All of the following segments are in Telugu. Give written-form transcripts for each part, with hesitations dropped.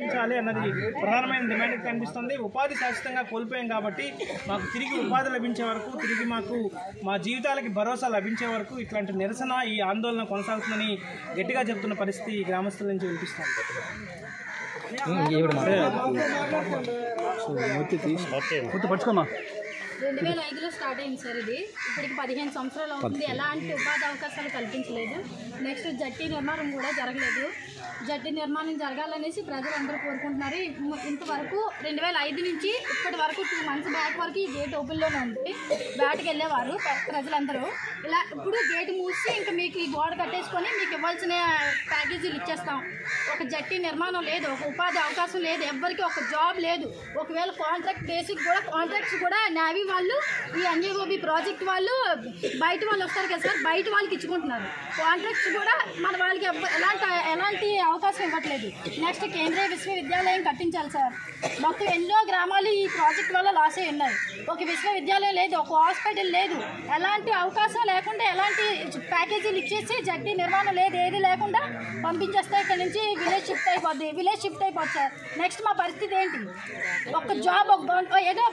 కల్పించాలి అన్నది ప్రధానమైన డిమాండ్ కనిపిస్తుంది. ఉపాధి శాశ్వతంగా కోల్పోయాం కాబట్టి మాకు తిరిగి ఉపాధి లభించే వరకు, తిరిగి మాకు మా జీవితాలకి భరోసా లభించే వరకు ఇట్లాంటి నిరసన, ఈ ఆందోళన కొనసాగుతుందని గట్టిగా చెబుతున్న పరిస్థితి ఈ గ్రామస్తుల నుంచి వినిపిస్తుంది. 2005లో స్టార్ట్ అయింది సార్. ఇది ఇప్పటికి 15 సంవత్సరాలు అవుతుంది. ఎలాంటి ఉపాధి అవకాశాలు కల్పించలేదు. నెక్స్ట్ జట్టి నిర్మాణం కూడా జరగలేదు. జట్టి నిర్మాణం జరగాలనేసి ప్రజలందరూ కోరుకుంటున్నారు. ఇంతవరకు 2005 నుంచి ఇప్పటి వరకు 2 months బ్యాక్ వరకు ఈ గేట్ ఓపెన్లోనే ఉంది. బ్యాట్కి వెళ్ళేవారు ప్రజలందరూ. ఇలా ఇప్పుడు గేట్ మూసి ఇంకా మీకు ఈ గోడ కట్టేసుకొని మీకు ఇవ్వాల్సిన ప్యాకేజీలు ఇచ్చేస్తాం. ఒక జట్టి నిర్మాణం లేదు, ఒక ఉపాధి అవకాశం లేదు, ఎవ్వరికి ఒక జాబ్ లేదు. ఒకవేళ కాంట్రాక్ట్ బేసిక్ కూడా కాంట్రాక్ట్స్ కూడా నేవీ వాళ్ళు, ఈ ఎన్ఏఓబి ప్రాజెక్ట్ వాళ్ళు, బయట వాళ్ళు వస్తారు కదా సార్, బయట వాళ్ళకి ఇచ్చుకుంటున్నారు. కాంట్రాక్ట్స్ కూడా మన వాళ్ళకి ఎలాంటి అవకాశం ఇవ్వట్లేదు. నెక్స్ట్ కేంద్రీయ విశ్వవిద్యాలయం కట్టించాలి సార్. మొత్తం ఎన్నో గ్రామాలు ఈ ప్రాజెక్ట్ వల్ల లాస్ అయి ఉన్నాయి. ఒక విశ్వవిద్యాలయం లేదు, ఒక హాస్పిటల్ లేదు, ఎలాంటి అవకాశం లేకుండా ఎలాంటి ప్యాకేజీలు ఇచ్చేసి జట్టి నిర్మాణం లేదు, ఏది లేకుండా పంపించేస్తే ఇక్కడ నుంచి విలేజ్ షిఫ్ట్ అయిపోద్ది సార్. నెక్స్ట్ మా పరిస్థితి ఏంటి? ఒక జాబ్ ఏదో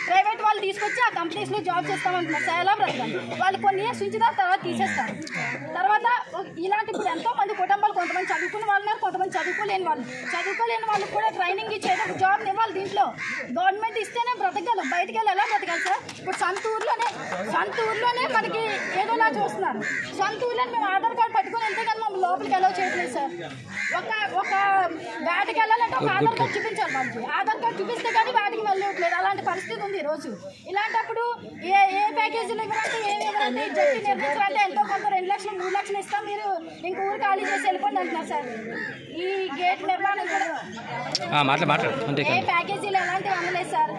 ప్రైవేట్ వాళ్ళు తీసుకొచ్చి ఆ కంపెనీస్లో జాబ్ చేస్తామంటున్నారు సార్. ఎలా బ్రతకాలి? వాళ్ళు కొన్ని ఇయర్స్ ఉంచుతారు, తర్వాత తీసేస్తారు. తర్వాత ఇలాంటి ఇప్పుడు ఎంతో మంది కుటుంబాలు, కొంతమంది చదువుకున్న వాళ్ళు ఉన్నారు, కొంతమంది చదువుకోలేని వాళ్ళకి కూడా ట్రైనింగ్ ఇచ్చి ఏదో జాబ్ ఇవ్వాలి. దీంట్లో గవర్నమెంట్ ఇస్తేనే బ్రతకాలి. బయటకు వెళ్ళి ఎలా బ్రతకాలి సార్? ఇప్పుడు సొంత ఊర్లోనే మనకి ఏదోలా చూస్తున్నారు. సొంత ఊర్లోనే మేము ఆధార్ కార్డు పట్టుకొని వెళ్తే కానీ మనం లోపలికి ఎలా చేయట్లేదు సార్. ఒక బ్యాట్కి వెళ్ళాలంటే ఒక ఆధార్ కార్డు చూపించాలి. వాళ్ళకి ఆధార్ కార్డు చూపిస్తే కానీ బ్యాట్కి వెళ్ళట్లేదు. అలాంటి పరిస్థితి ఉంది ఈరోజు. ఇలాంటప్పుడు ఏ ప్యాకేజీలు ఇవ్వాలంటే ఏమి ఇవ్వాలంటే జట్టి నిర్మించాలంటే ఎంతో కొంత 2 లక్షలు 3 లక్షలు ఇస్తాం, మీరు ఇంక ఊరు ఖాళీ చేసి వెళ్ళిపోండి అంటున్నారు సార్. ఈ గేట్ నిర్మాణం కూడా ఏ ప్యాకేజీలు ఎలాంటివి అందలేదు సార్.